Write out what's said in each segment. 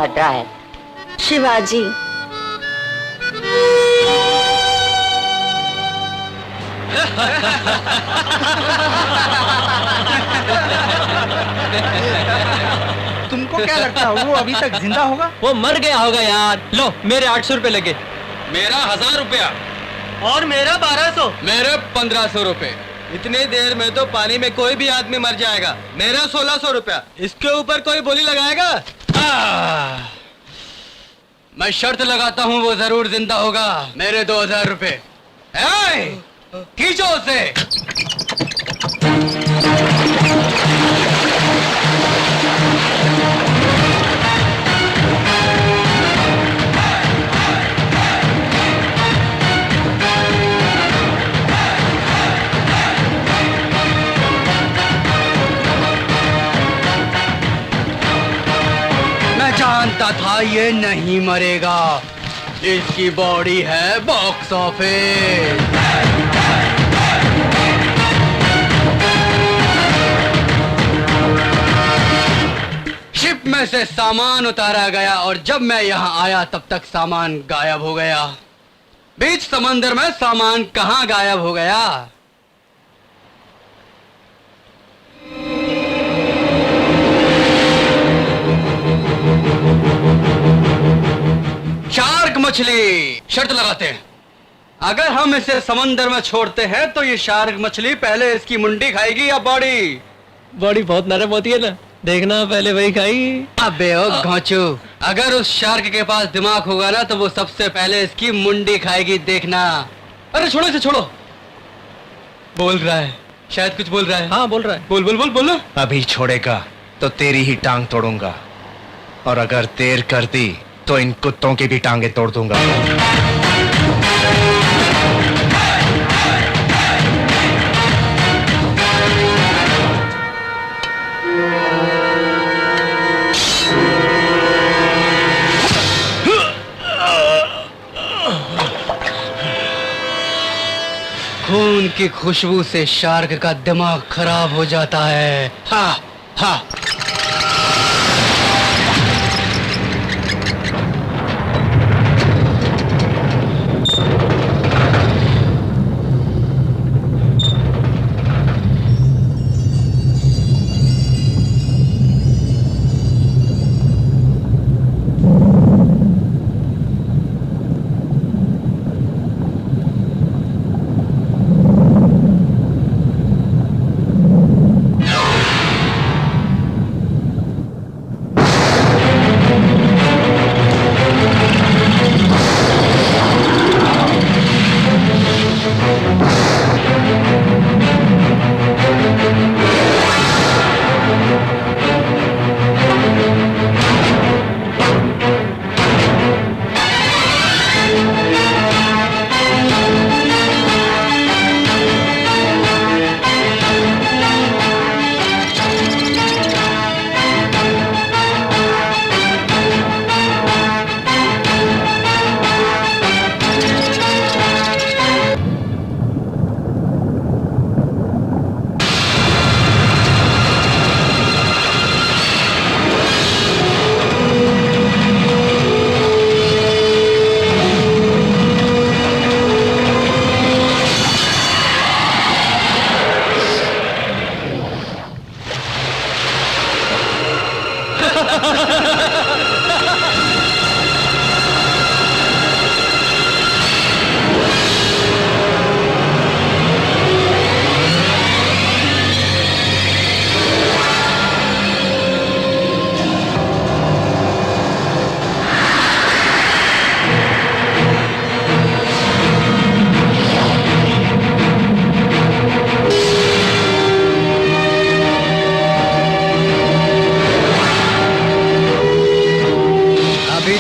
पड़ रहा है। शिवाजी, तुमको क्या लगता है वो अभी तक जिंदा होगा? वो मर गया होगा यार। लो मेरे 800 रुपए लगे। मेरा 1000 रुपया। और मेरा 1200। मेरे 1500 रुपए। इतनी देर में तो पानी में कोई भी आदमी मर जाएगा। मेरा 1600 रुपया। इसके ऊपर कोई बोली लगाएगा? मैं शर्त लगाता हूँ वो जरूर जिंदा होगा। मेरे 2000 रुपए। खींचो उसे। मैं जानता था ये नहीं मरेगा। इसकी बॉडी है बॉक्स ऑफिस। शिप में से सामान उतारा गया और जब मैं यहाँ आया तब तक सामान गायब हो गया। बीच समंदर में सामान कहाँ गायब हो गया? शार्क मछली। शर्त लगाते हैं, अगर हम इसे समंदर में छोड़ते हैं तो ये शार्क मछली पहले इसकी मुंडी खाएगी या बॉडी? बॉडी बहुत नरम होती है ना, देखना पहले वही खाएगी। अबे ओ घोंचू, अगर उस शार्क के पास दिमाग होगा ना तो वो सबसे पहले इसकी मुंडी खाएगी, देखना। अरे छोड़ो इसे, छोड़ो। बोल रहा है, शायद कुछ बोल रहा है। हाँ बोल रहा है। बोल बोल बोल बोलो। अभी छोड़ेगा तो तेरी ही टांग तोड़ूंगा, और अगर देर कर दी तो इन कुत्तों की भी टांगे तोड़ दूंगा। खून की खुशबू से शार्क का दिमाग खराब हो जाता है। हा हा।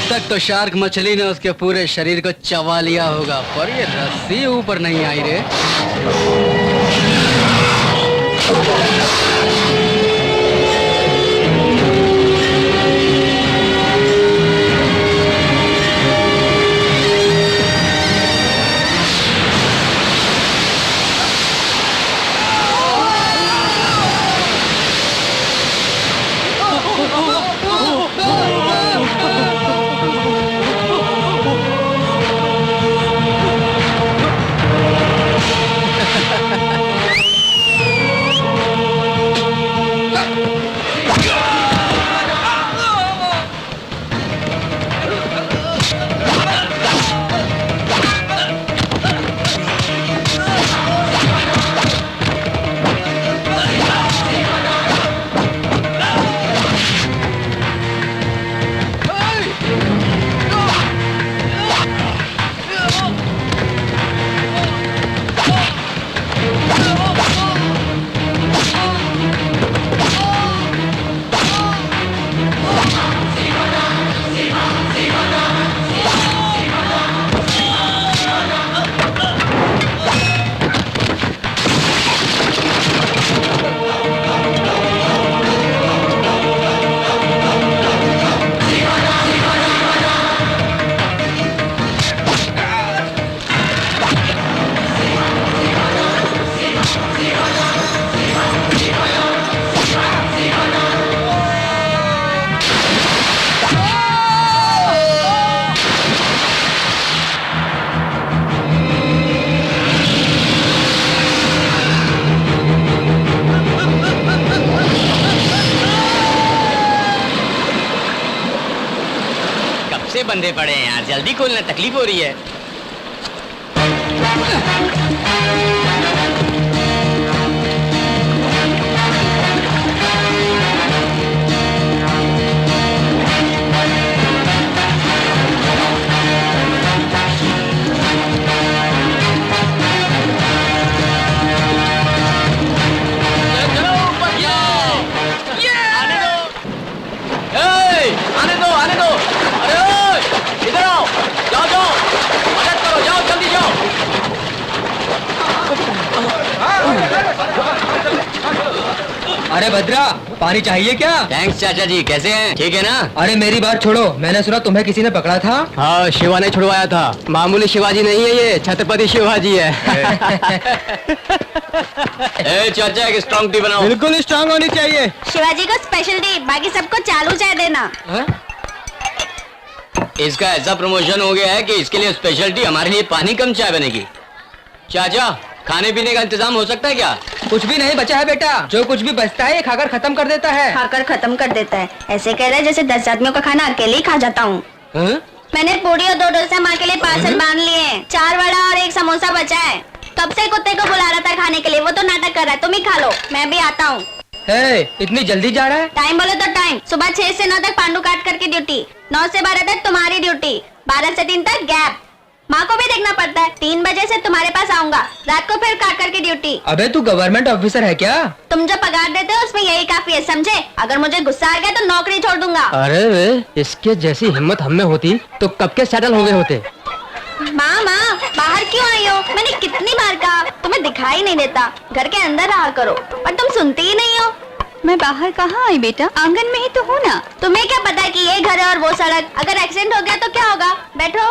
तक तो शार्क मछली ने उसके पूरे शरीर को चबा लिया होगा, पर ये रस्सी ऊपर नहीं आई रे। बंदे पड़े हैं यार, जल्दी खोलना, तकलीफ हो रही है। आने दो, अरे ओए, इधर आओ, जाओ जाओ, मदद करो, जाओ जल्दी जाओ। अरे भद्रा, पानी चाहिए क्या? थैंक्स चाचा जी, कैसे हैं? ठीक है ना? अरे मेरी बात छोड़ो, मैंने सुना तुम्हें किसी ने पकड़ा था। हाँ, शिवा ने छुड़वाया था। मामूली शिवाजी नहीं है ये, छत्रपति शिवाजी है। ए चाचा, एक स्ट्रॉन्ग टी बनाओ। बिल्कुल स्ट्रांग होनी चाहिए। शिवाजी को स्पेशल टी, बाकी सबको चालू चाय देना। इसका ऐसा प्रमोशन हो गया है कि इसके लिए स्पेशल टी, हमारे लिए पानी कम चाय बनेगी। चाचा, खाने पीने का इंतजाम हो सकता है क्या? कुछ भी नहीं बचा है बेटा, जो कुछ भी बचता है ये खाकर खत्म कर देता है। खाकर खत्म कर देता है, ऐसे कह रहे हैं जैसे 10 आदमियों का खाना अकेले ही खा जाता हूँ। मैंने पूरी और 2 डोसा माँ के लिए पार्सल बांध लिए, 4 वड़ा और 1 समोसा बचा है। कब से कुत्ते को बुला रहा था खाने के लिए, वो तो नाटक कर रहा है। तुम ही खा लो, मैं भी आता हूँ। इतनी जल्दी जा रहा है? टाइम बोले तो टाइम, सुबह 6 से 9 तक पांडू काट करके ड्यूटी, 9 से 12 तक तुम्हारी ड्यूटी, 12 से 3 तक गैप। माँ को भी देखना पड़ता है। 3 बजे से तुम्हारे पास आऊंगा, रात को फिर काट करके ड्यूटी। अबे तू गवर्नमेंट ऑफिसर है क्या? तुम जो पगार देते हो उसमें यही काफी है, समझे? अगर मुझे गुस्सा आ गया तो नौकरी छोड़ दूंगा। अरे वे, इसके जैसी हिम्मत हम में होती तो कब के सेटल हो गए होते। माँ बाहर क्यों आई हो? मैंने कितनी बार कहा, तुम्हें दिखाई नहीं देता, घर के अंदर रहा करो, पर तुम सुनती ही नहीं हो। मैं बाहर कहाँ आई बेटा, आंगन में ही तो हूँ ना। तुम्हें क्या पता है कि ये घर है और वो सड़क? अगर एक्सीडेंट हो गया तो क्या होगा? बैठो।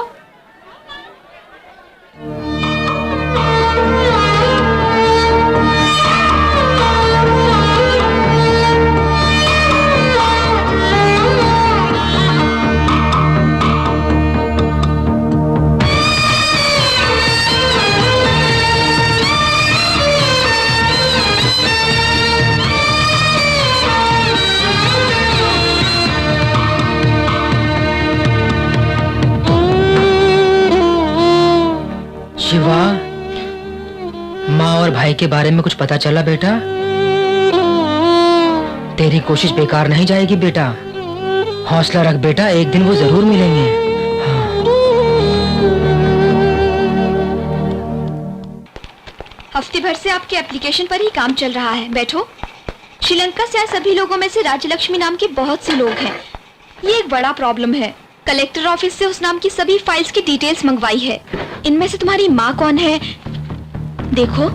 शिवा, माँ और भाई के बारे में कुछ पता चला बेटा? तेरी कोशिश बेकार नहीं जाएगी बेटा, हौसला रख बेटा, एक दिन वो जरूर मिलेंगे। हाँ। हफ्ते भर से आपके एप्लीकेशन पर ही काम चल रहा है। बैठो। श्रीलंका से आए सभी लोगों में से राजलक्ष्मी नाम के बहुत से लोग हैं। ये एक बड़ा प्रॉब्लम है। कलेक्टर ऑफिस से उस नाम की सभी फाइल्स की डिटेल्स मंगवाई है। इनमें से तुम्हारी माँ कौन है? देखो।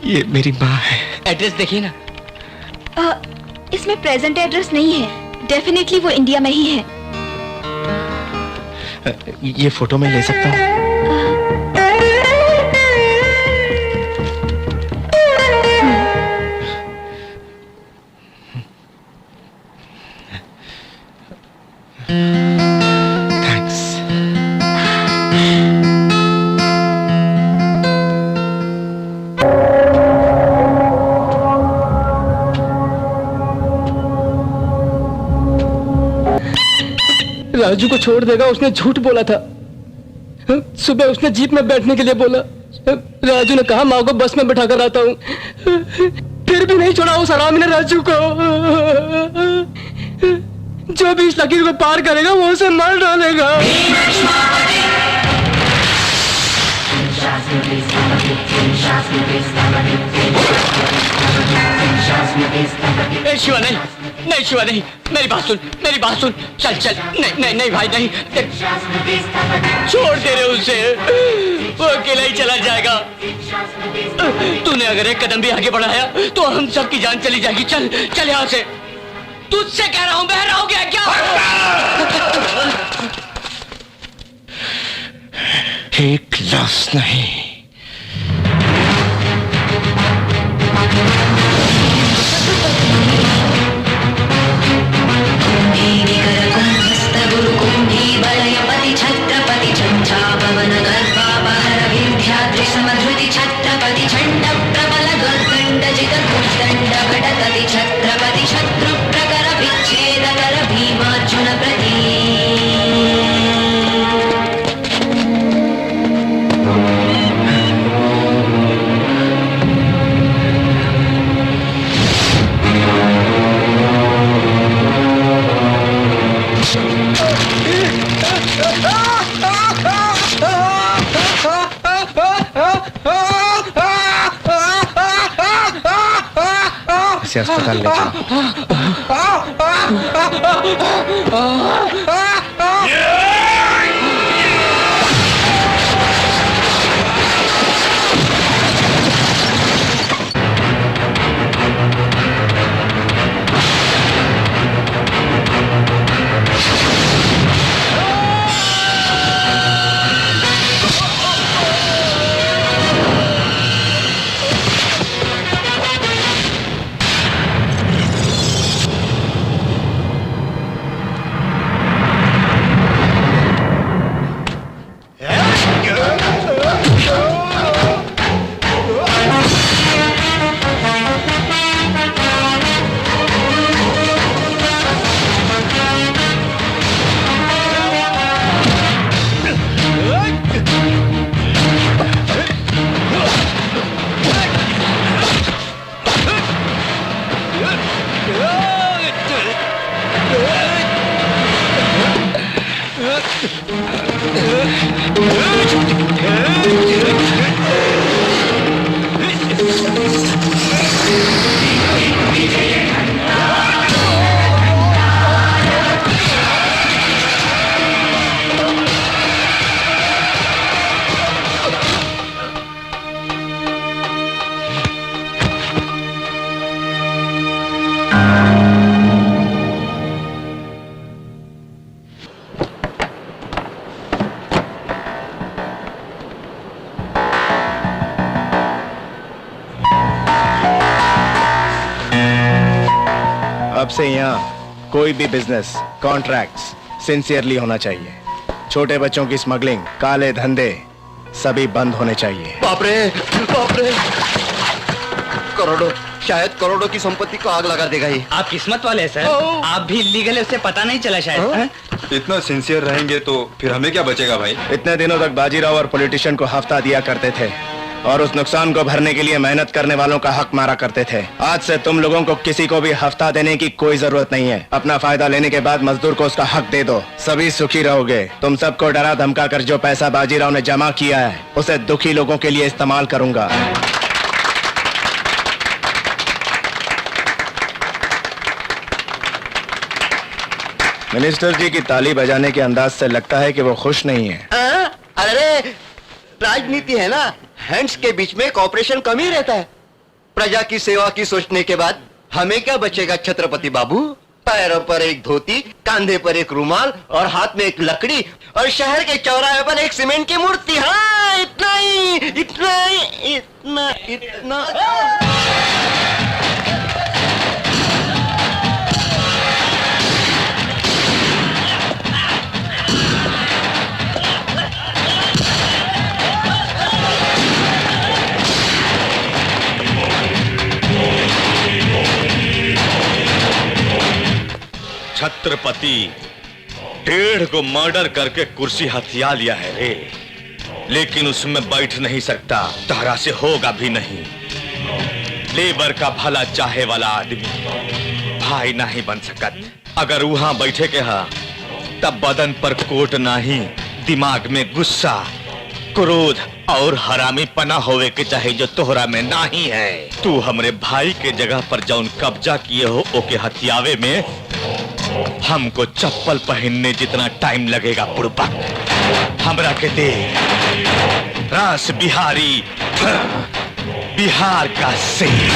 ये मेरी माँ है। एड्रेस देखिए ना। इसमें प्रेजेंट एड्रेस नहीं है, डेफिनेटली वो इंडिया में ही है। ये फोटो मैं ले सकता हूँ? राजू को छोड़ देगा, उसने झूठ बोला था। सुबह उसने जीप में बैठने के लिए बोला। राजू ने कहा माँ को बस में बैठा कर आता हूँ, फिर भी नहीं छोड़ा उस हरामी ने राजू को। जो भी इस लकीर को पार करेगा वो उसे मार डालेगा। शिवा नहीं, नहीं शिवा नहीं, मेरी बात सुन, मेरी बात सुन। चल चल, नहीं नहीं नहीं भाई नहीं, छोड़ दे रहे उसे, वो अकेला ही चला जाएगा। तूने अगर एक कदम भी आगे बढ़ाया तो हम सबकी जान चली जाएगी। चल चल यहाँ से। तुझसे कह रहा हूँ, बहरा हो गया क्या? एक लाश नहीं, इसे अस्पताल ले चलो। अब से यहाँ कोई भी बिजनेस कॉन्ट्रैक्ट्स सिंसियरली होना चाहिए। छोटे बच्चों की स्मगलिंग, काले धंधे सभी बंद होने चाहिए। बाप रे, करोड़ों, शायद करोड़ों की संपत्ति को आग लगा देगा ये। आप किस्मत वाले हैं सर, आप भी इलीगल है, उसे पता नहीं चला शायद। इतना सिंसियर रहेंगे तो फिर हमें क्या बचेगा भाई? इतने दिनों तक बाजीराव और पॉलिटिशियन को हफ्ता दिया करते थे और उस नुकसान को भरने के लिए मेहनत करने वालों का हक मारा करते थे। आज से तुम लोगों को किसी को भी हफ्ता देने की कोई जरूरत नहीं है। अपना फायदा लेने के बाद मजदूर को उसका हक दे दो, सभी सुखी रहोगे। तुम सबको डरा धमका कर जो पैसा बाजीराव ने जमा किया है उसे दुखी लोगों के लिए इस्तेमाल करूंगा। मिनिस्टर जी की ताली बजाने के अंदाज से लगता है कि वो खुश नहीं है। अरे राजनीति है ना, हैंड्स के बीच में कॉपरेशन कम ही रहता है। प्रजा की सेवा की सोचने के बाद हमें क्या बचेगा छत्रपति बाबू? पैरों पर एक धोती, कांधे पर एक रुमाल और हाथ में एक लकड़ी और शहर के चौराहे पर एक सीमेंट की मूर्ति। हाँ, इतना ही, इतना ही, इतना इतना। छत्रपति 1.5 को मर्डर करके कुर्सी हथिया लिया है रे, लेकिन उसमें बैठ नहीं सकता, तारा से होगा भी नहीं। लेबर का भला चाहे वाला आदमी भाई नहीं बन सकत। अगर वहां बैठे के हा तब बदन पर कोट नहीं, दिमाग में गुस्सा, क्रोध और हरामी पना होवे के चाहे जो तोहरा में नहीं है। तू हमरे भाई के जगह पर जौन कब्जा किए हो ओके हथियावे में हमको चप्पल पहनने जितना टाइम लगेगा बुड़बक। हमरा के दे रास बिहारी, बिहार का शेर।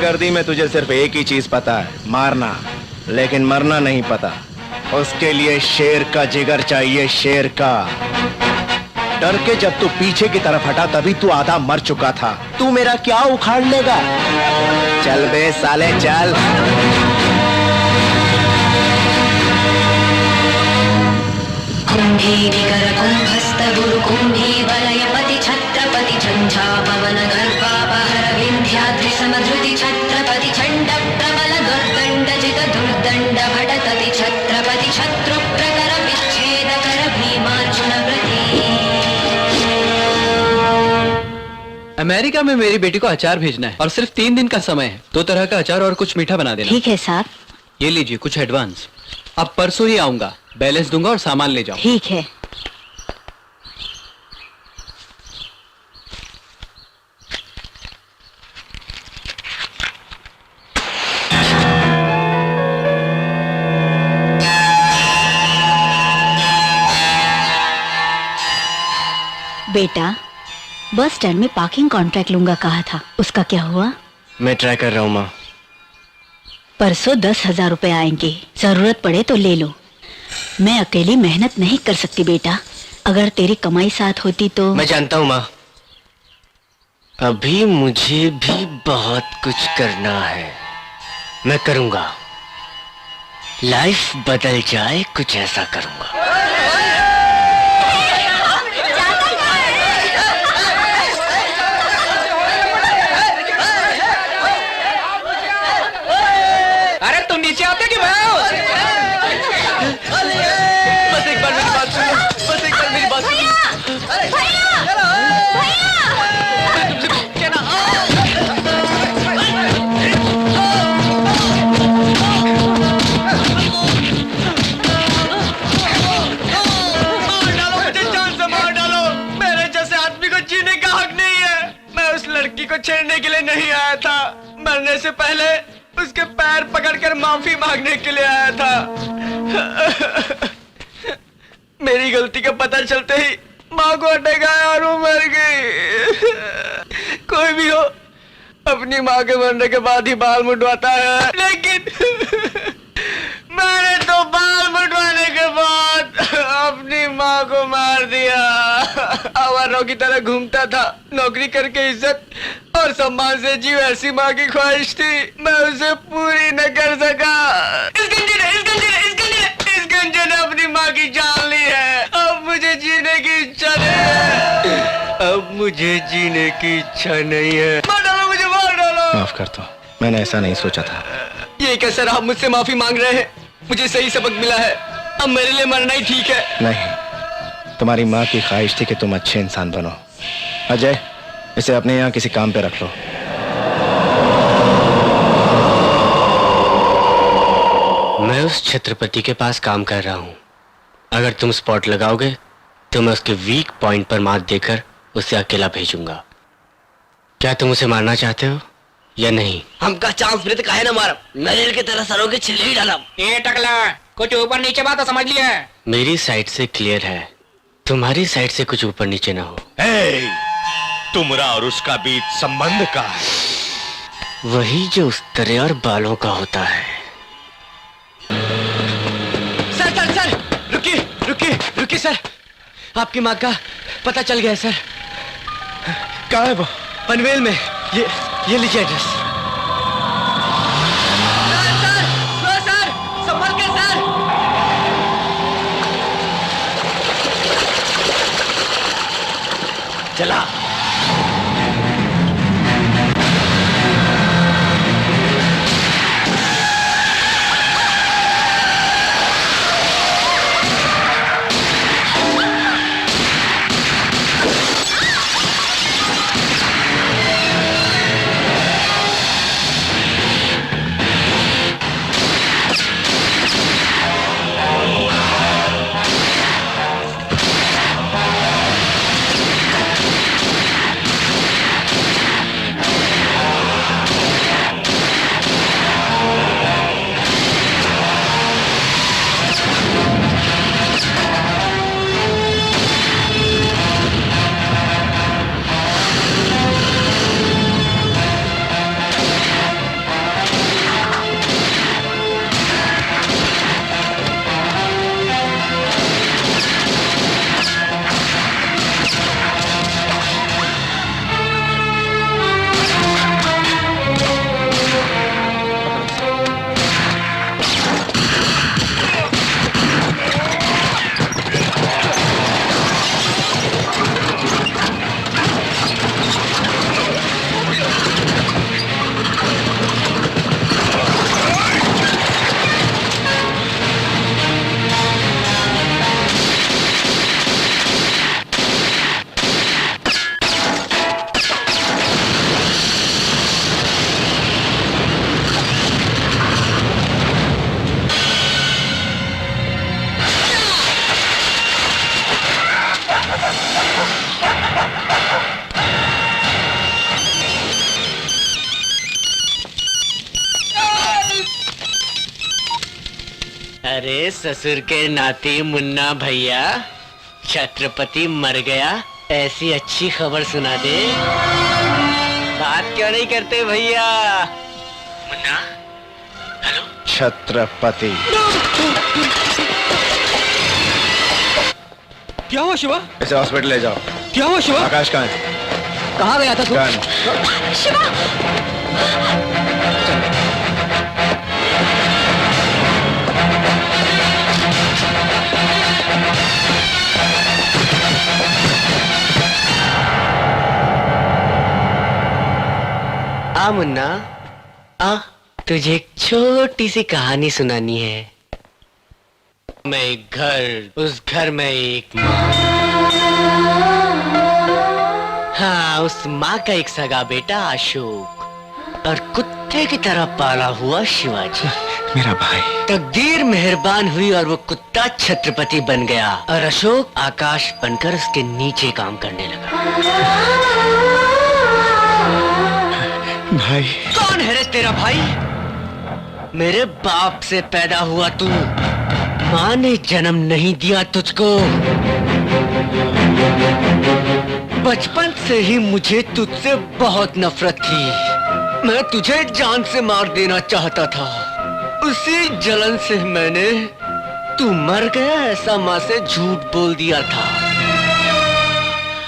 गुंडागर्दी में तुझे सिर्फ एक ही चीज पता है, मारना, लेकिन मरना नहीं पता। उसके लिए शेर का जिगर चाहिए, शेर का। डर के जब तू पीछे की तरफ हटा तभी तू आधा मर चुका था। तू मेरा क्या उखाड़ लेगा? चल बे साले चल। कुंभीनिकर कुंभस्थ गुरु कुंभी वलयपति छत्रपति झंझा पवन गर्भापहर विंध्याद्रि समधृति छत्रपति चंड प्रबल दुर्दंड जित दुर्दंड भटतति छत्रपति शत्रु प्रकर विच्छेद कर भीमार्जुन प्रति। अमेरिका में मेरी बेटी को अचार भेजना है और सिर्फ 3 दिन का समय है। 2 तरह का अचार और कुछ मीठा बना देना। ठीक है साहब। ये लीजिए कुछ एडवांस। अब परसों ही आऊंगा, बैलेंस दूंगा और सामान ले जाऊं। ठीक है। बेटा, बस स्टैंड में पार्किंग कॉन्ट्रैक्ट लूंगा कहा था, उसका क्या हुआ? मैं ट्राई कर रहा हूँ माँ। परसों 10,000 रुपए आएंगे, जरूरत पड़े तो ले लो। मैं अकेली मेहनत नहीं कर सकती बेटा, अगर तेरी कमाई साथ होती तो। मैं जानता हूँ माँ, अभी मुझे भी बहुत कुछ करना है। मैं करूँगा, लाइफ बदल जाए कुछ ऐसा करूँगा। अरे तुम नीचे आते कि मैं आऊं? बस एक बार मेरी बात सुनो, बस एक बार मेरी बात सुनो। मैं तुमसे कहना मार डालो मुझे, जान से मार डालो। मेरे जैसे आदमी को जीने का हक नहीं है। मैं उस लड़की को छेड़ने के लिए नहीं आया था, मरने से पहले उसके पैर पकड़कर माफी मांगने के लिए आया था। मेरी गलती का पता चलते ही माँ को अटैक आया और वो मर गई। कोई भी हो अपनी माँ के मरने के बाद ही बाल मुंडवाता है, लेकिन मैंने तो बाल मुंडवाने के बाद अपनी माँ को मार दिया। आवारों की तरह घूमता था, नौकरी करके इज्जत और सम्मान से जीव, ऐसी माँ की ख्वाहिश थी, मैं उसे पूरी न कर सका। इस गंजे ने अपनी माँ की जान ली है। अब मुझे जीने की इच्छा नहीं है, अब मुझे जीने की इच्छा नहीं है। मार डालो मुझे, मार डालो। माफ कर दो, मैंने ऐसा नहीं सोचा था। ये कैसे आप मुझसे माफी मांग रहे हैं? मुझे सही सबक मिला है, अब मेरे लिए मरना ही ठीक है। नहीं, तुम्हारी माँ की ख्वाहिश थी कि तुम अच्छे इंसान बनो। अजय, इसे अपने यहाँ किसी काम पे रख लो। मैं उस छत्रपति के पास काम कर रहा हूँ। अगर तुम स्पॉट लगाओगे तो मैं उसके वीक पॉइंट पर मात देकर उसे अकेला भेजूंगा। क्या तुम उसे मारना चाहते हो या नहीं? हमका चांस मिले तो काहे ना मारब, नरील की तरह सरों के छिल्ले ही डालब। ये टकला कुछ ऊपर नीचे बात तो समझ लिया है। मेरी साइड से क्लियर है, तुम्हारी साइड से कुछ ऊपर नीचे ना हो। तुमरा और उसका बीच संबंध का है, वही जो उस तरह और बालों का होता है। सर रुकिए सर, आपकी माँ का पता चल गया है सर। कहाँ है वो? पनवेल में। ये लीजिए एड्रेस। सर संभल के सर। चला। अरे ससुर के नाती मुन्ना भैया, छत्रपति मर गया, ऐसी अच्छी खबर सुना दे। बात क्यों नहीं करते भैया? मुन्ना, हेलो। छत्रपति। क्या हुआ शिवा? इसे हॉस्पिटल ले जाओ। क्या हुआ शिवा? आकाश कहाँ है? कहाँ गया था तू? शिवा! आ मुन्ना, आ, तुझे एक छोटी सी कहानी सुनानी है। मैं एक घर, उस घर में एक माँ। हाँ, उस माँ का एक सगा बेटा अशोक और कुत्ते की तरह पाला हुआ शिवाजी। मेरा भाई। तकदीर मेहरबान हुई और वो कुत्ता छत्रपति बन गया और अशोक आकाश बनकर उसके नीचे काम करने लगा। भाई। कौन है रे तेरा भाई? मेरे बाप से पैदा हुआ तू, माँ ने जन्म नहीं दिया तुझको। बचपन से ही मुझे तुझसे बहुत नफरत थी। मैं तुझे जान से मार देना चाहता था। उसी जलन से मैंने तू मर गया ऐसा माँ से झूठ बोल दिया था।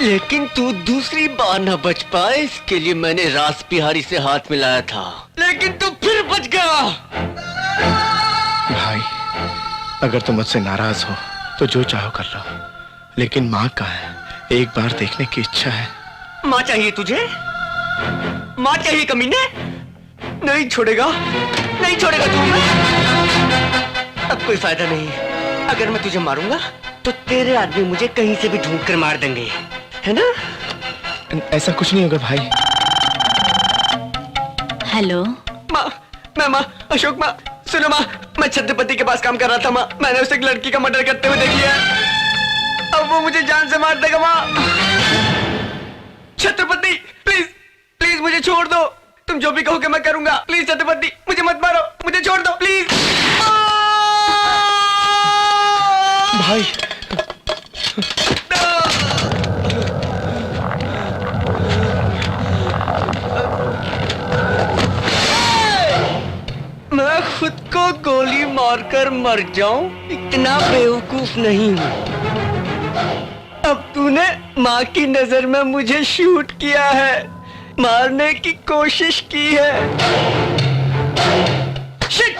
लेकिन तू दूसरी बार न बच पाए, इसके लिए मैंने रास बिहारी से हाथ मिलाया था, लेकिन तू फिर बच गया। भाई, अगर तुम मुझसे नाराज हो तो जो चाहो कर लो, लेकिन माँ कहाँ है? एक बार देखने की इच्छा है। माँ चाहिए तुझे? माँ चाहिए कमीने? नहीं छोड़ेगा, नहीं छोड़ेगा तू। अब कोई फायदा नहीं। अगर मैं तुझे मारूंगा तो तेरे आदमी मुझे कहीं से भी ढूंढ कर मार देंगे, है ना? ऐसा कुछ नहीं होगा भाई। हेलो माँ, अशोक माँ, सुनो माँ, मैं छत्रपति के पास काम कर रहा था माँ। मैंने उसे एक लड़की का मर्डर करते हुए देख लिया। अब वो मुझे जान से मार देगा माँ। छत्रपति प्लीज, प्लीज मुझे छोड़ दो। तुम जो भी कहोगे मैं करूंगा। प्लीज छत्रपति, मुझे मत मारो, मुझे छोड़ दो प्लीज। भाई। मैं खुद को गोली मारकर मर जाऊं, इतना बेवकूफ नहीं हूं। अब तूने माँ की नजर में मुझे शूट किया है, मारने की कोशिश की है। शिट!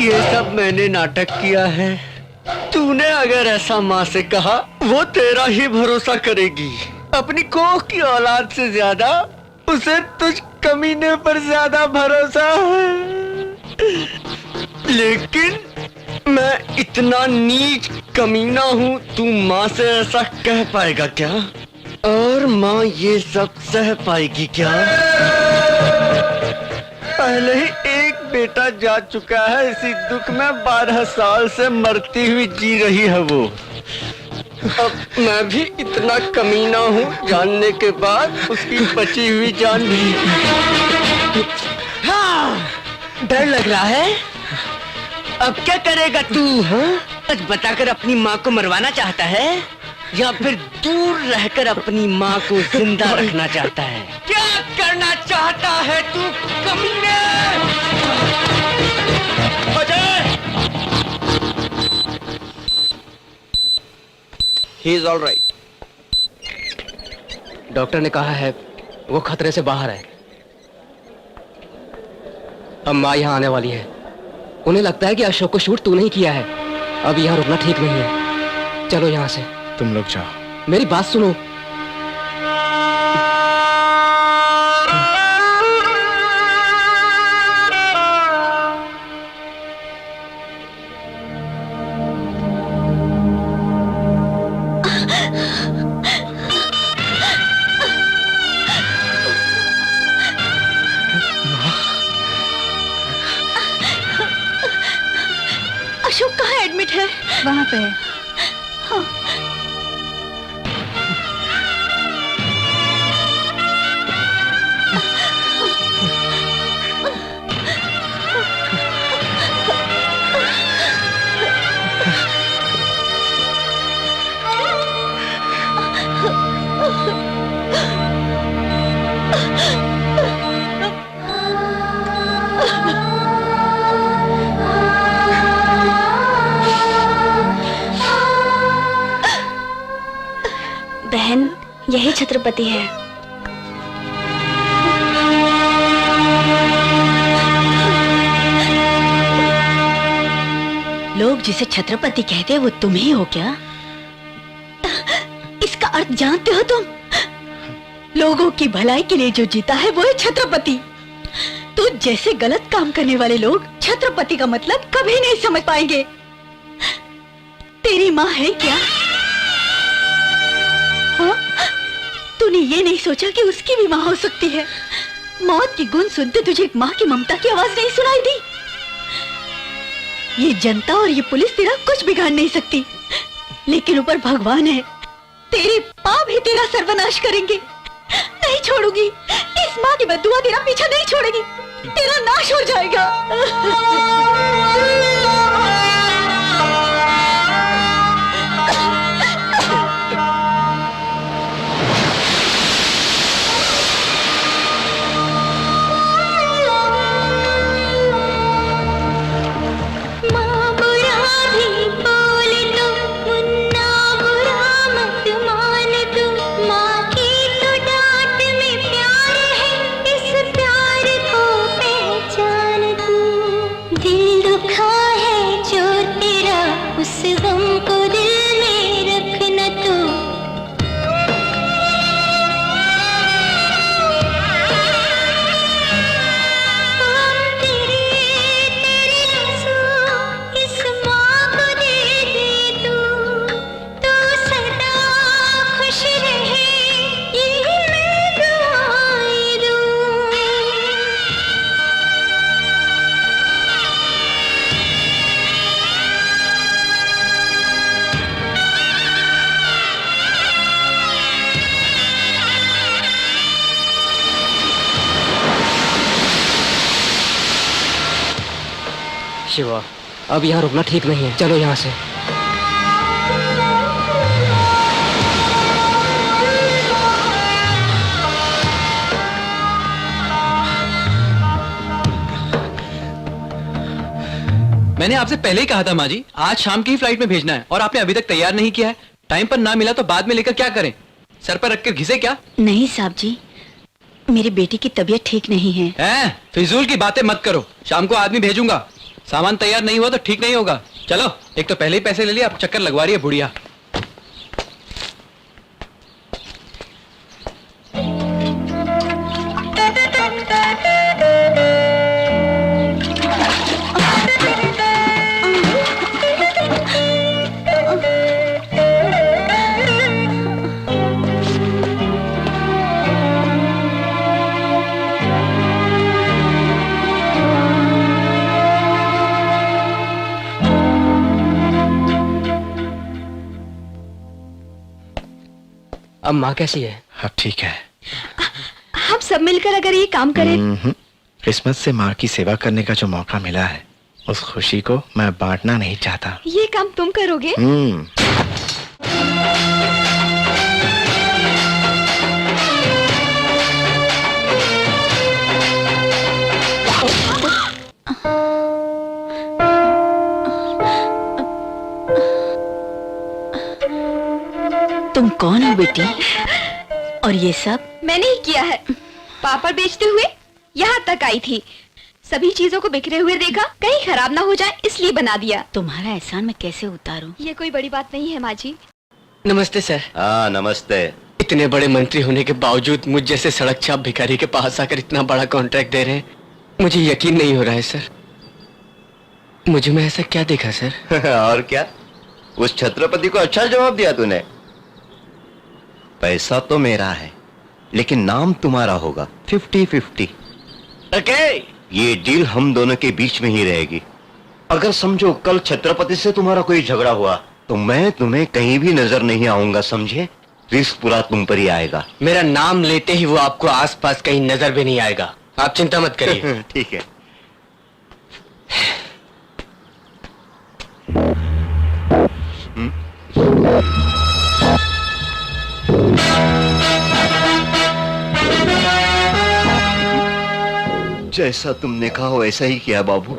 ये सब मैंने नाटक किया है। तूने अगर ऐसा माँ से कहा, वो तेरा ही भरोसा करेगी। अपनी कोख की औलाद से ज्यादा उसे तुझ कमीने पर ज्यादा भरोसा है। लेकिन मैं इतना नीच कमीना हूँ, तू माँ से ऐसा कह पाएगा क्या? और माँ ये सब सह पाएगी क्या? पहले ही एक बेटा जा चुका है, इसी दुख में 12 साल से मरती हुई जी रही है वो। अब मैं भी इतना कमीना हूँ जानने के बाद उसकी बची हुई जान भी। हाँ, डर लग रहा है? अब क्या करेगा तू? हाँ, सच बताकर अपनी माँ को मरवाना चाहता है या फिर दूर रहकर अपनी माँ को जिंदा रखना चाहता है? क्या करना चाहता है तू कमीने? He is all right. Doctor ने कहा है वो खतरे से बाहर है। अब माँ यहाँ आने वाली है। उन्हें लगता है कि अशोक को शूट तू नहीं किया है। अब यहाँ रुकना ठीक नहीं है। चलो यहाँ से। तुम लोग जाओ। मेरी बात सुनो। अशोक कहाँ एडमिट है? वहाँ पे है। हाँ। यही छत्रपति है। लोग जिसे छत्रपति कहते हैं वो तुम ही हो क्या? इसका अर्थ जानते हो तुम? लोगों की भलाई के लिए जो जीता है वो है छत्रपति। तो जैसे गलत काम करने वाले लोग छत्रपति का मतलब कभी नहीं समझ पाएंगे। तेरी माँ है क्या? हाँ? तूने ये नहीं सोचा कि उसकी भी माँ हो सकती है? मौत की गुण सुनते तुझे एक माँ की ममता की आवाज नहीं सुनाई दी? ये जनता और ये पुलिस तेरा कुछ बिगाड़ नहीं सकती, लेकिन ऊपर भगवान है, तेरे पाप भी तेरा सर्वनाश करेंगे। नहीं छोड़ूंगी, इस माँ की बद्दुआ तेरा पीछा नहीं छोड़ेगी, तेरा नाश हो जाएगा। शिवा, अब यहाँ रुकना ठीक नहीं है, चलो यहाँ से। मैंने आपसे पहले ही कहा था माँ जी, आज शाम की ही फ्लाइट में भेजना है और आपने अभी तक तैयार नहीं किया है। टाइम पर ना मिला तो बाद में लेकर क्या करें? सर पर रखकर घिसे क्या? नहीं साहब जी, मेरी बेटी की तबीयत ठीक नहीं है। फिजूल की बातें मत करो, शाम को आदमी भेजूंगा। सामान तैयार नहीं हुआ तो ठीक नहीं होगा। चलो, एक तो पहले ही पैसे ले लिए, अब चक्कर लगवा रही है बुढ़िया। अब माँ कैसी है? अब ठीक है। हम सब मिलकर अगर ये काम करें। किस्मत से माँ की सेवा करने का जो मौका मिला है, उस खुशी को मैं बांटना नहीं चाहता। ये काम तुम करोगे? तुम कौन हो बेटी? और ये सब? मैंने ही किया है। पापड़ बेचते हुए यहाँ तक आई थी, सभी चीजों को बिखरे हुए देखा, कहीं खराब ना हो जाए इसलिए बना दिया। तुम्हारा एहसान मैं कैसे उतारूं? ये कोई बड़ी बात नहीं है माँ जी। नमस्ते सर। हाँ नमस्ते। इतने बड़े मंत्री होने के बावजूद मुझ जैसे सड़क छाप भिखारी के पास आकर इतना बड़ा कॉन्ट्रैक्ट दे रहे हैं, मुझे यकीन नहीं हो रहा है सर। मुझ में ऐसा क्या देखा सर? और क्या, उस छत्रपति को अच्छा जवाब दिया तूने। पैसा तो मेरा है, लेकिन नाम तुम्हारा होगा। 50-50। ओके। ये डील हम दोनों के बीच में ही रहेगी। अगर समझो कल छत्रपति से तुम्हारा कोई झगड़ा हुआ तो मैं तुम्हें कहीं भी नजर नहीं आऊंगा, समझे? रिस्क पूरा तुम पर ही आएगा। मेरा नाम लेते ही वो आपको आसपास कहीं नजर भी नहीं आएगा, आप चिंता मत करिए। ठीक है। जैसा तुमने कहा वैसा ही किया बाबू।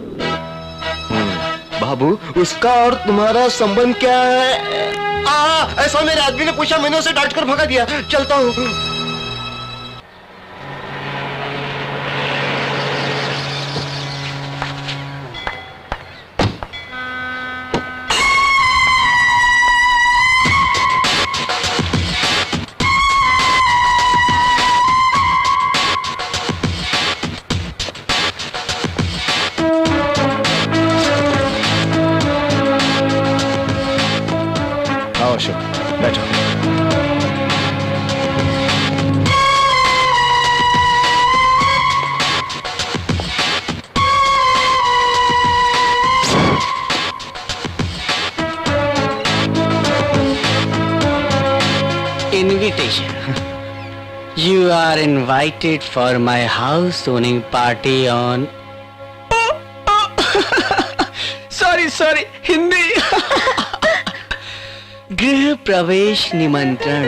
बाबू, उसका और तुम्हारा संबंध क्या है? ऐसा मेरे आदमी ने पूछा, मैंने उसे डांट कर भगा दिया। चलता हूँ। आओ अशोक, बैठो। Invitation. You are invited for my house owning party on. Sorry, Hindi. गृह प्रवेश निमंत्रण.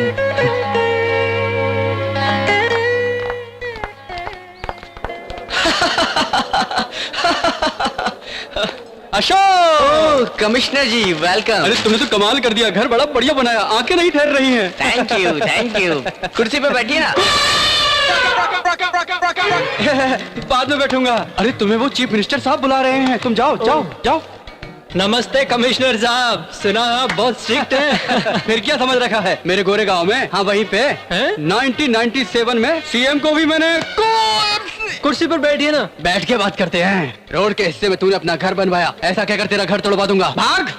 अशोक! कमिश्नर जी वेलकम. अरे तुमने तो कमाल कर दिया, घर बड़ा बढ़िया बनाया, आंखें नहीं ठहर रही हैं। Thank you. कुर्सी पे बैठिए ना. बाद में बैठूंगा। अरे तुम्हें वो चीफ मिनिस्टर साहब बुला रहे हैं, तुम जाओ। नमस्ते कमिश्नर साहब, सुना आप बहुत स्ट्रिक्ट हैं। फिर क्या समझ रखा है मेरे गोरे गांव में? हाँ वहीं पे 1997 में सीएम को भी मैंने कुर्सी पर बैठिए ना। बैठ के बात करते हैं। रोड के हिस्से में तूने अपना घर बनवाया, ऐसा कहकर तेरा घर तोड़वा दूंगा। भाग।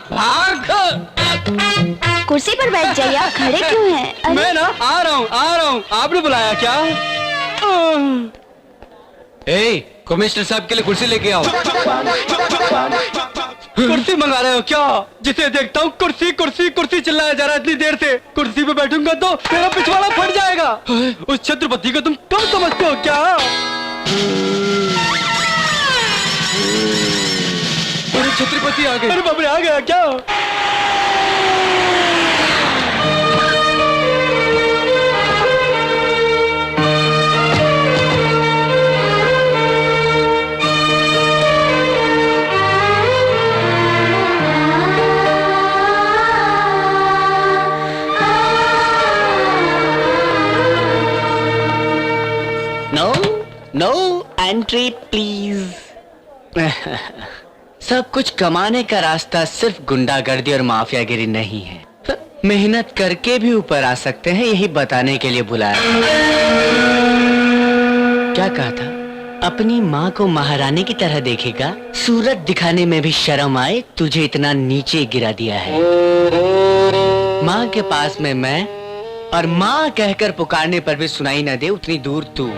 कुर्सी पर बैठ जाइए, आप खड़े क्यों हैं? अरे मैं ना आ रहा हूँ। आपने बुलाया क्या? कमिश्नर साहब के लिए कुर्सी लेके आओ. कुर्सी मंगा रहे हो क्या? जिसे देखता हूँ कुर्सी चिल्लाया जा रहा है इतनी देर से। कुर्सी पे बैठूंगा तो तेरा पिछवाड़ा फट जाएगा। उस छत्रपति को तुम कम समझते हो क्या? अरे छत्रपति आ गए। अरे बाप रे, आ गया क्या? No entry please. सब कुछ कमाने का रास्ता सिर्फ गुंडागर्दी और माफियागिरी नहीं है. मेहनत करके भी ऊपर आ सकते हैं, यही बताने के लिए बुलाया. क्या कहा था? अपनी माँ को महारानी की तरह देखेगा? सूरत दिखाने में भी शर्म आए, तुझे इतना नीचे गिरा दिया है. माँ के पास में मैं, और माँ कहकर पुकारने पर भी सुनाई न दे उतनी दूर तू.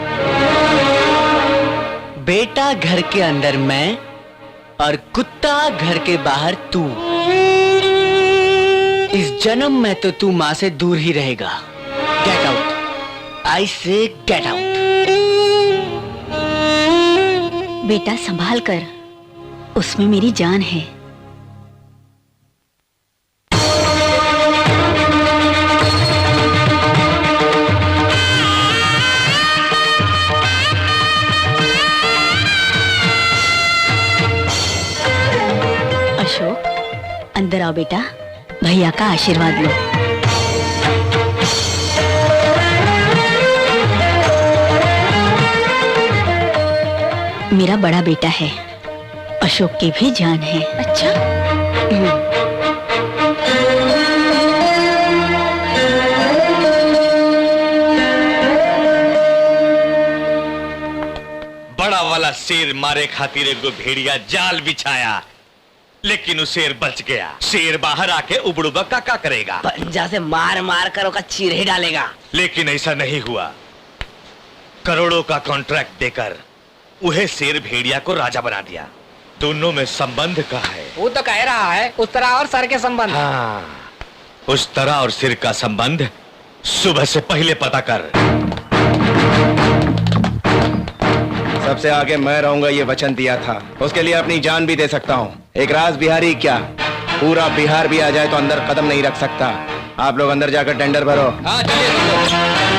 बेटा घर के अंदर मैं, और कुत्ता घर के बाहर तू. इस जन्म में तो तू माँ से दूर ही रहेगा. गेट आउट, आई से गेट आउट. बेटा संभाल कर, उसमें मेरी जान है. अशोक, अंदर आओ बेटा, भैया का आशीर्वाद लो. मेरा बड़ा बेटा है, अशोक की भी जान है. अच्छा? बड़ा वाला शेर मारे खातिर एक भेड़िया जाल बिछाया, लेकिन वो शेर बच गया. शेर बाहर आके उबड़ुबा का करेगा, पंजा से मार मार कर उसका चीर ही डालेगा. लेकिन ऐसा नहीं हुआ. करोड़ों का कॉन्ट्रैक्ट देकर उहे शेर भेड़िया को राजा बना दिया. दोनों में संबंध का है. वो तो कह रहा है उस तरह और सर के संबंध. हाँ, उस तरह और सिर का संबंध सुबह से पहले पता कर. सबसे आगे मैं रहूंगा, ये वचन दिया था. उसके लिए अपनी जान भी दे सकता हूँ. एक राज बिहारी क्या, पूरा बिहार भी आ जाए तो अंदर कदम नहीं रख सकता. आप लोग अंदर जाकर टेंडर भरो. हाँ चलिए.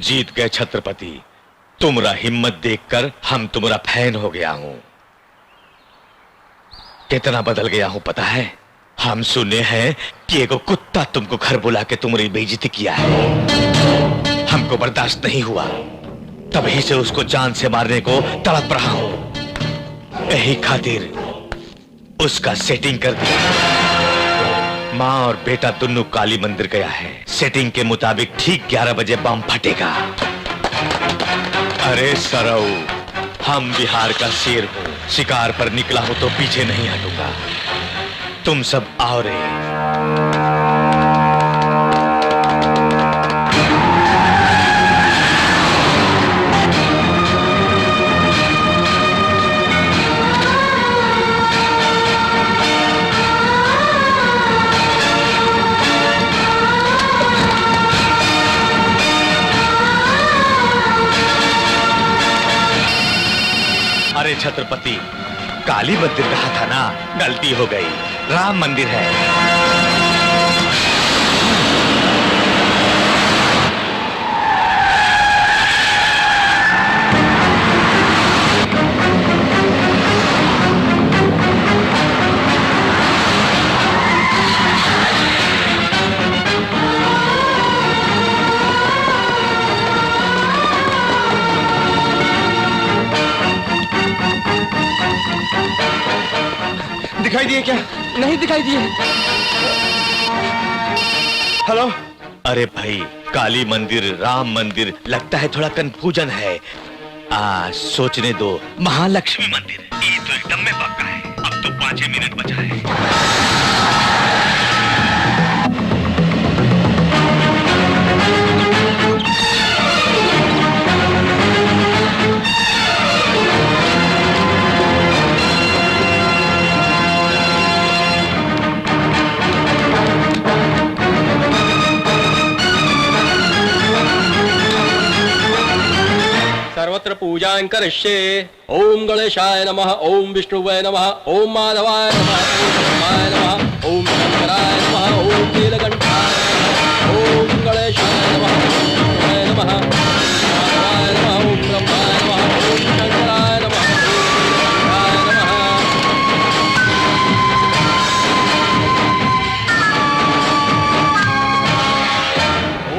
जीत गए छत्रपति। तुम्हारा हिम्मत देखकर हम तुम्हारा फैन हो गया हूं। कितना बदल गया हूं पता है? हम सुने हैं कि एगो कुत्ता तुमको घर बुला के तुम्हारी बेइज्जती किया है। हमको बर्दाश्त नहीं हुआ, तभी से उसको जान से मारने को तड़प रहा हूं। यही खातिर उसका सेटिंग कर दिया। माँ और बेटा दोनों काली मंदिर गया है। सेटिंग के मुताबिक ठीक 11 बजे बम फटेगा। अरे सरऊ, हम बिहार का शेर हूं, शिकार पर निकला हो तो पीछे नहीं हटूंगा। तुम सब आओ रे। अरे छत्रपति, काली मंदिर कहा था ना, गलती हो गई। राम मंदिर है। दिखाई दिए क्या? नहीं दिखाई दिए। हेलो। अरे भाई, काली मंदिर, राम मंदिर, लगता है थोड़ा कंफ्यूजन है। सोचने दो। महालक्ष्मी मंदिर, ये तो एकदम में पक्का है। अब तो 5 मिनट बचा है। सर्वत्र पूजां करिष्ये। ओम गणेशाय नमः, ओम विष्णुवे नमः, ओम माधवाय नमः, ओम ब्रह्माय नमः, ओम शंकराय नमः, ओम नीलकंठाय नमः, ओम गणेशाय नमः, ओम विष्णुवे नमः, माधवाय नमः, ओम ब्रह्माय नमः, ओम शंकराय नमः, ओम नीलकंठाय नमः।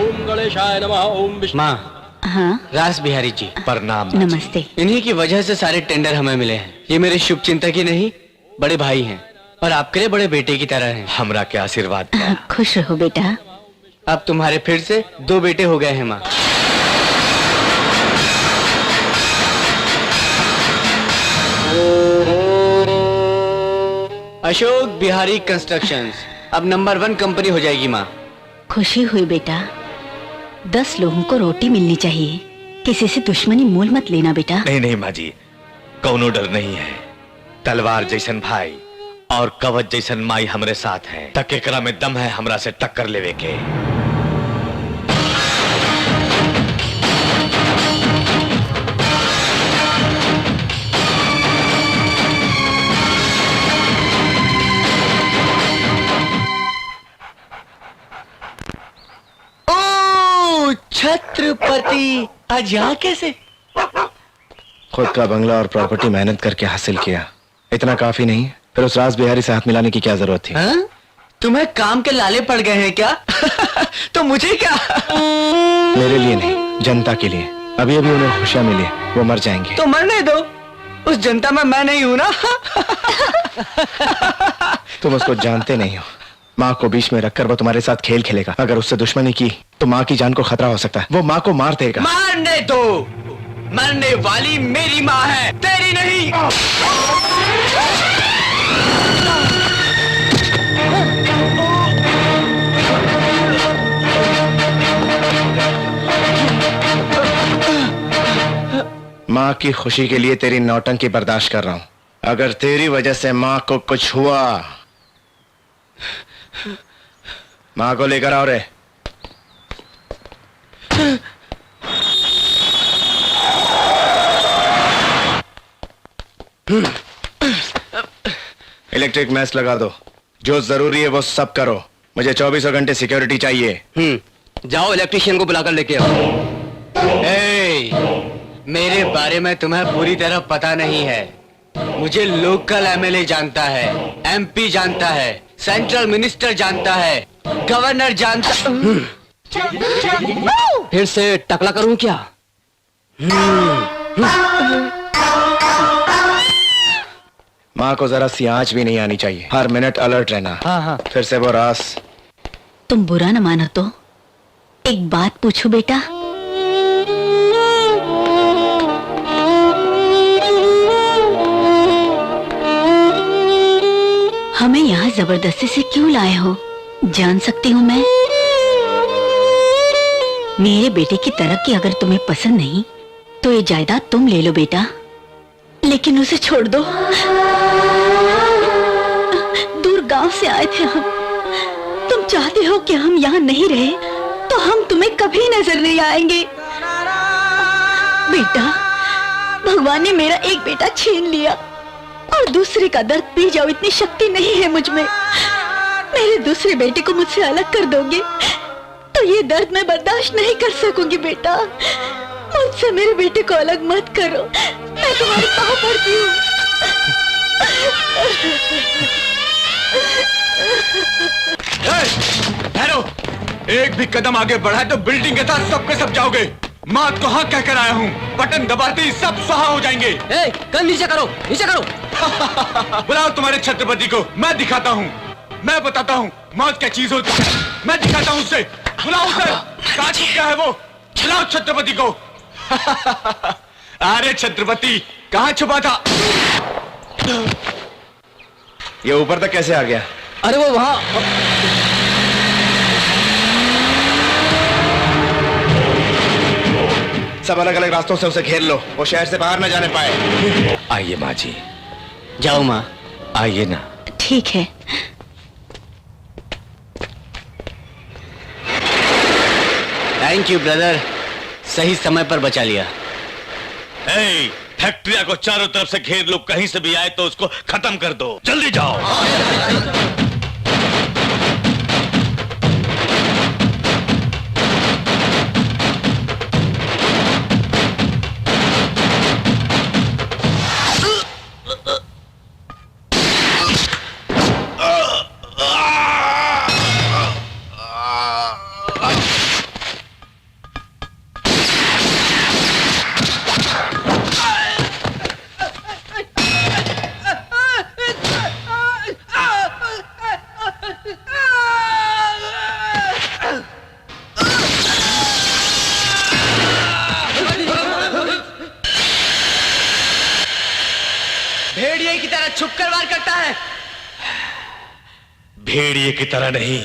ओम गणेशाय नमः, ओम विष्णु। माँ, हाँ रास बिहारी जी, प्रणाम। नमस्ते। इन्हीं की वजह से सारे टेंडर हमें मिले हैं। ये मेरे शुभ चिंतक ही नहीं, बड़े भाई हैं और आपके लिए बड़े बेटे की तरह हैं। हमरा के आशीर्वाद बा। खुश रहो बेटा। अब तुम्हारे फिर से 2 बेटे हो गए हैं माँ। अशोक बिहारी कंस्ट्रक्शंस अब नंबर 1 कंपनी हो जाएगी माँ। खुशी हुई बेटा। 10 लोगों को रोटी मिलनी चाहिए। किसी से दुश्मनी मोल मत लेना बेटा। नहीं नहीं माँ जी, कौनो डर नहीं है। तलवार जैसन भाई और कवच जैसन माई हमरे साथ है। तक एकरा में दम है हमरा से टक्कर लेवे के। छत्रपति, आज यहाँ कैसे? खुद का बंगला और प्रॉपर्टी मेहनत करके हासिल किया, इतना काफी नहीं? फिर उस राज बिहारी से हाथ मिलाने की क्या जरूरत थी? हाँ? तुम्हें काम के लाले पड़ गए हैं क्या? तो मुझे क्या? मेरे लिए नहीं, जनता के लिए। अभी अभी उन्हें खुशियां मिली, वो मर जाएंगे। तो मरने दो, उस जनता में मैं नहीं हूं ना। तुम उसको जानते नहीं हो। माँ को बीच में रखकर वो तुम्हारे साथ खेल खेलेगा। अगर उससे दुश्मनी की तो माँ की जान को खतरा हो सकता है। वो माँ को मार देगा। मारने दो, मरने वाली मेरी माँ है, तेरी नहीं। माँ की खुशी के लिए तेरी नौटंकी बर्दाश्त कर रहा हूँ। अगर तेरी वजह से माँ को कुछ हुआ, माँ को लेकर आओ रे। इलेक्ट्रिक मैच लगा दो। जो जरूरी है वो सब करो। मुझे 24 घंटे सिक्योरिटी चाहिए। जाओ इलेक्ट्रिशियन को बुलाकर लेके आओ। मेरे बारे में तुम्हें पूरी तरह पता नहीं है। मुझे लोकल एमएलए जानता है, एमपी जानता है, सेंट्रल मिनिस्टर जानता है, गवर्नर जानता। फिर से टकला करूं क्या? माँ को जरा सी आंच भी नहीं आनी चाहिए, हर मिनट अलर्ट रहना। हाँ। फिर से वो रास। तुम बुरा न मानो तो एक बात पूछूं बेटा? हमें यहाँ जबरदस्ती से क्यों लाए हो, जान सकती हूँ मैं? मेरे बेटे की तरक्की अगर तुम्हें पसंद नहीं तो ये जायदाद तुम ले लो बेटा, लेकिन उसे छोड़ दो। दूर गांव से आए थे हम, तुम चाहते हो कि हम यहाँ नहीं रहे तो हम तुम्हें कभी नजर नहीं आएंगे। बेटा, भगवान ने मेरा एक बेटा छीन लिया और दूसरे का दर्द पी जाओ इतनी शक्ति नहीं है मुझ में। मेरे दूसरे बेटे को मुझसे अलग कर दोगे तो ये दर्द मैं बर्दाश्त नहीं कर सकूंगी बेटा। मुझसे मेरे बेटे को अलग मत करो, मैं तुम्हारे पाँव पड़ती हूँ। ठहरो, एक भी कदम आगे बढ़ा तो बिल्डिंग के साथ सब के सब जाओगे। मात को हाँ कह कर आया हूँ, बटन दबाते ही सब स्वाहा हो जाएंगे। कल नीचे करो, नीचे करो। बुलाओ तुम्हारे छत्रपति को, मैं दिखाता हूँ, मैं बताता हूँ मौत क्या चीज होती है, मैं दिखाता हूँ उसे। बुलाओ उसे, कहाँ क्या है वो, बुलाओ छत्रपति को। अरे छत्रपति कहाँ छुपा था? ये ऊपर तक कैसे आ गया? अरे वो वहाँ। सब अलग अलग रास्तों से उसे घेर लो, वो शहर से बाहर न जाने पाए। आइए माँ जी। जाओ माँ। आइए ना। ठीक है। थैंक यू ब्रदर, सही समय पर बचा लिया। फैक्ट्रिया को चारों तरफ से घेर लो, कहीं से भी आए तो उसको खत्म कर दो, जल्दी जाओ। भेड़िए की तरह छुपकर वार करता है। भेड़िए की तरह नहीं,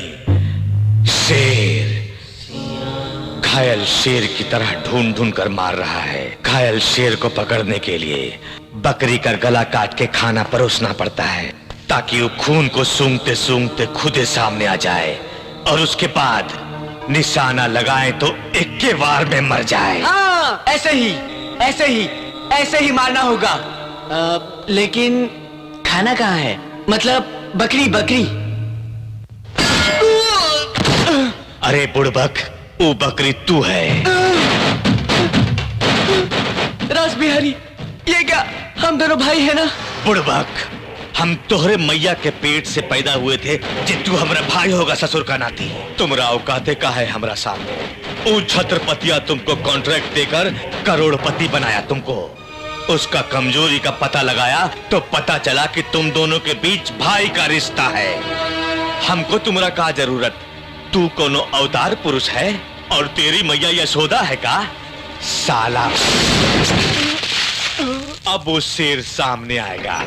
शेर, घायल शेर की तरह ढूंढ ढूंढ कर मार रहा है। घायल शेर को पकड़ने के लिए बकरी का गला काट के खाना परोसना पड़ता है ताकि वो खून को सूंघते सूंघते खुद ही सामने आ जाए और उसके बाद निशाना लगाए तो एक के वार में मर जाए। हाँ, ऐसे ही मारना होगा। लेकिन खाना कहाँ है? मतलब बकरी। अरे बुड़बक, वो बकरी तू है। रास बिहारी, ये क्या हम दोनों भाई है ना? बुड़बक, हम तोहरे मैया के पेट से पैदा हुए थे, जे तू हमारा भाई होगा ससुर का नाती। तुमरा औकाते का है हमरा सामने। वो छत्रपतिया तुमको कॉन्ट्रैक्ट देकर करोड़पति बनाया तुमको। उसका कमजोरी का पता लगाया तो पता चला कि तुम दोनों के बीच भाई का रिश्ता है। हमको तुम्हारा का जरूरत? तू कोनो अवतार पुरुष है और तेरी मैया यशोदा है का? साला, अब वो शेर सामने आएगा।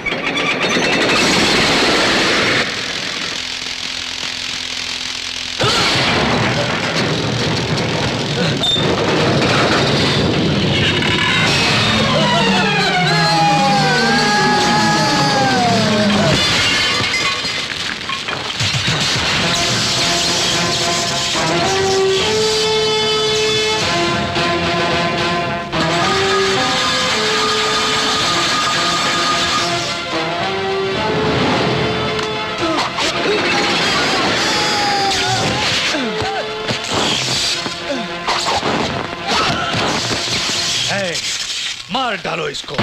मार डालो इसको।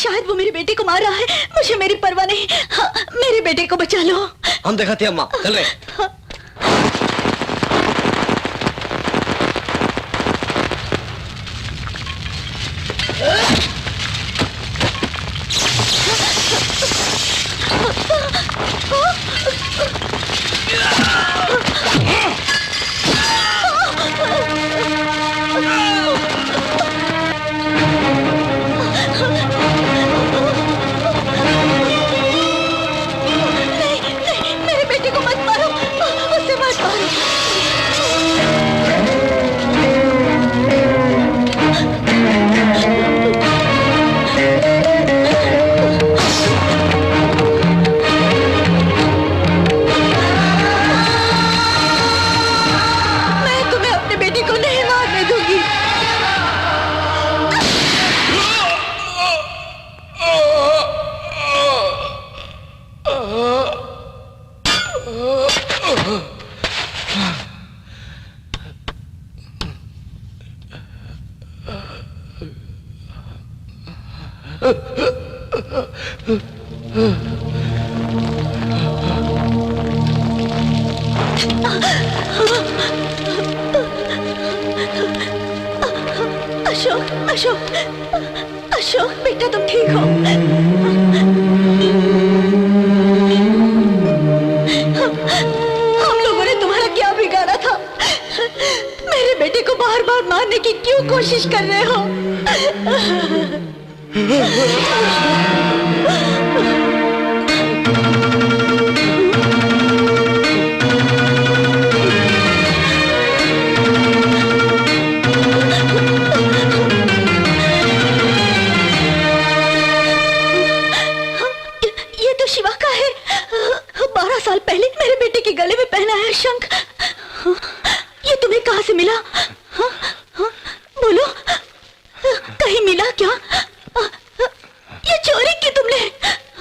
शायद वो मेरे बेटे को मार रहा है, मुझे मेरी परवाह नहीं। हाँ, मेरे बेटे को बचा लो। हम देखा थे अम्मा, चल रहे। मेरे बेटे को मत मारो, उसे मत मारो। मैं तुम्हें अपने बेटे को नहीं मारने दूंगी। अशोक, अशोक, अशोक बेटा तुम ठीक हो? हम लोगों ने तुम्हारा क्या बिगाड़ा था? मेरे बेटे को बार बार मारने की क्यों कोशिश कर रहे हो? ये तो शिवा का है। 12 साल पहले मेरे बेटे के गले में पहना है शंख। ये तुम्हें कहाँ से मिला? हाँ? हाँ? बोलो, कहीं मिला क्या? ये चोरी की तुमने?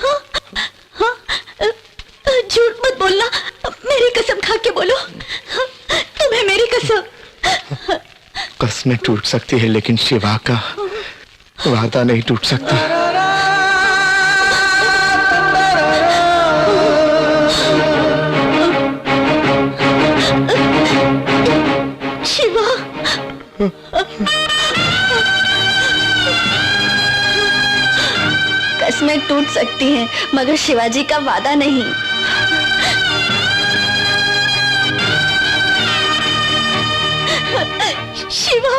हाँ? हाँ? झूठ मत बोलना, मेरी कसम खा के बोलो। हाँ? तुम्हें मेरी कसम। कसमें टूट सकती है लेकिन शिवा का वादा नहीं टूट सकता। शिवा, कसमें टूट सकती हैं मगर शिवाजी का वादा नहीं। शिवा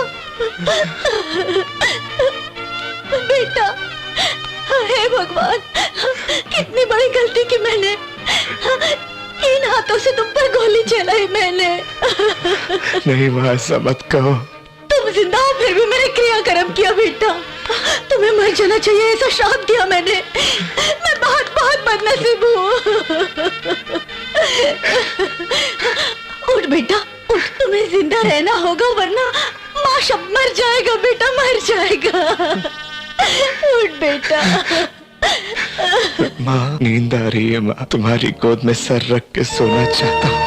बेटा, हे भगवान, कितनी बड़ी गलती की मैंने। इन हाथों से तुम पर गोली चलाई मैंने। नहीं माँ, ऐसा मत कहो। तुम जिंदा हो फिर भी मैंने क्रियाकर्म किया बेटा। तुम्हें मर जाना चाहिए ऐसा श्राप दिया मैंने। मैं बहुत बहुत बदनसीब हूँ। उठ बेटा उठ, तुम्हें जिंदा रहना होगा वरना माँ शब मर जाएगा बेटा, मर जाएगा। उठ बेटा। माँ नींद आ रही है माँ, तुम्हारी गोद में सर रख के सोना चाहता हूँ।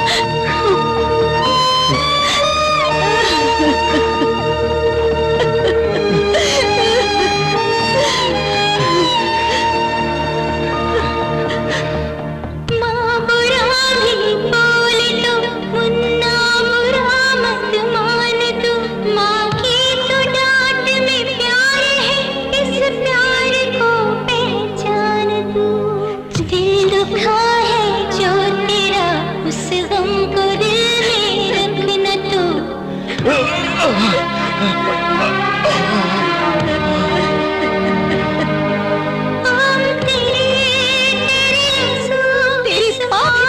उस गम को दिल में रखना तू। तेरी बात ही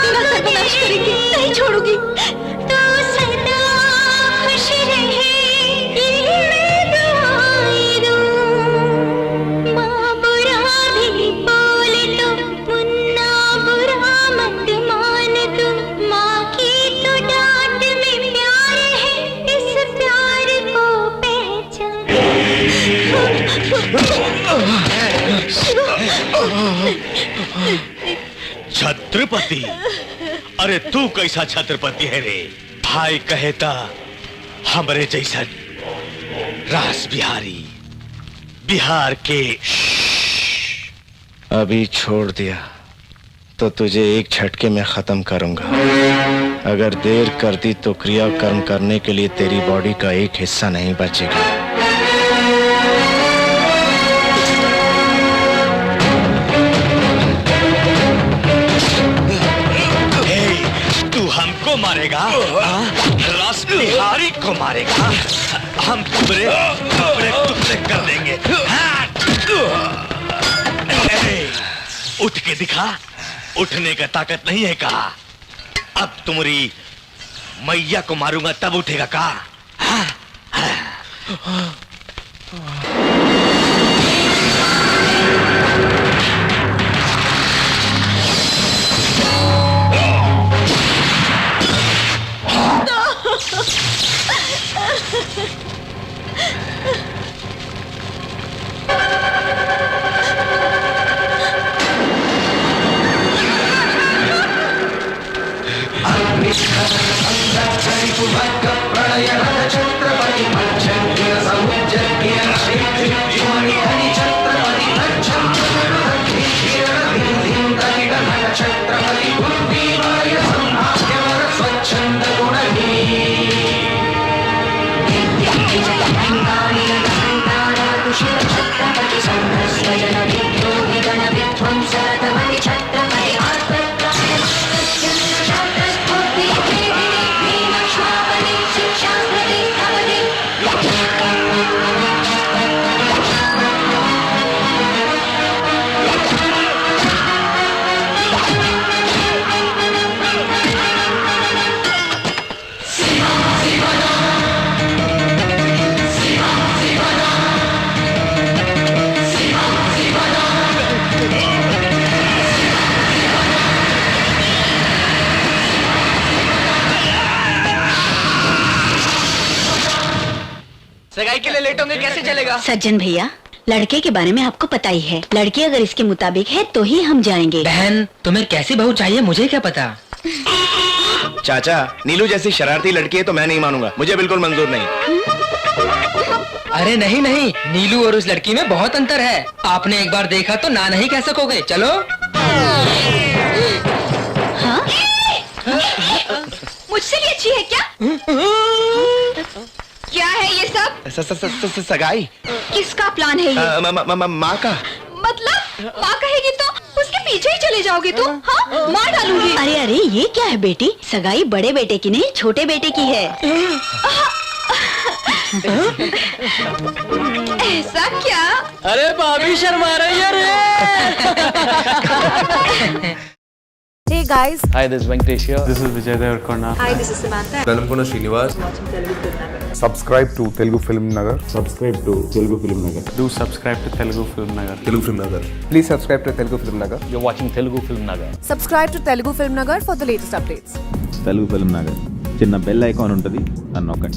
तेरा सर्वनाश करेंगे, नहीं छोड़ूंगी। तो सदा खुश रहे ये मैं दुआएं दूं। माँ बुरा भी बोले तो मुन्ना बुरा मत मान तू। माँ की तो डांट में प्यार है, इस प्यार को पहचान। छत्रपति, अरे तू कैसा छत्रपति है रे? भाई कहता हमरे जैसा रास बिहारी, बिहार के। अभी छोड़ दिया तो तुझे एक झटके में खत्म करूंगा। अगर देर करती तो क्रियाकर्म करने के लिए तेरी बॉडी का एक हिस्सा नहीं बचेगा। तू हमको मारेगा? रास बिहारी को मारेगा? हम टुकड़े टुकड़े कर देंगे। उठ के दिखा। उठने का ताकत नहीं है का? अब तुम्हारी मैया को मारूंगा तब उठेगा का? सगाई के लिए लेट होंगे, कैसे चलेगा? सज्जन भैया, लड़के के बारे में आपको पता ही है। लड़की अगर इसके मुताबिक है तो ही हम जाएंगे। बहन, तुम्हें कैसी बहू चाहिए मुझे क्या पता। चाचा, नीलू जैसी शरारती लड़की है तो मैं नहीं मानूंगा। मुझे बिल्कुल मंजूर नहीं। अरे नहीं नहीं, नीलू और उस लड़की में बहुत अंतर है। आपने एक बार देखा तो ना नहीं कह सकोगे। चलो। हाँ? मुझसे भी अच्छी है क्या? क्या है ये सब? सगाई। किसका प्लान है ये? माँ का। मतलब माँ कहेगी तो उसके पीछे ही चले जाओगे तुम? हाँ, मार डालूंगी। अरे अरे, ये क्या है बेटी? सगाई बड़े बेटे की नहीं, छोटे बेटे की है। ऐसा क्या? अरे भाभी शर्मा रही है रे। Hey guys. Hi, this is Venkatesh here. This is Vijay Devarkonda. Hi, this is Samantha. Dalamkona Srinivas. Subscribe to Telugu Film Nagar. Subscribe to Telugu Film Nagar. Do subscribe to Telugu Film Nagar. Telugu Film Nagar. Please subscribe to Telugu Film Nagar. You're watching Telugu Film Nagar. Subscribe to Telugu Film Nagar for the latest updates. Telugu Film Nagar. చిన్న bell icon ఉంటుంది, దాన్ని నొక్కండి.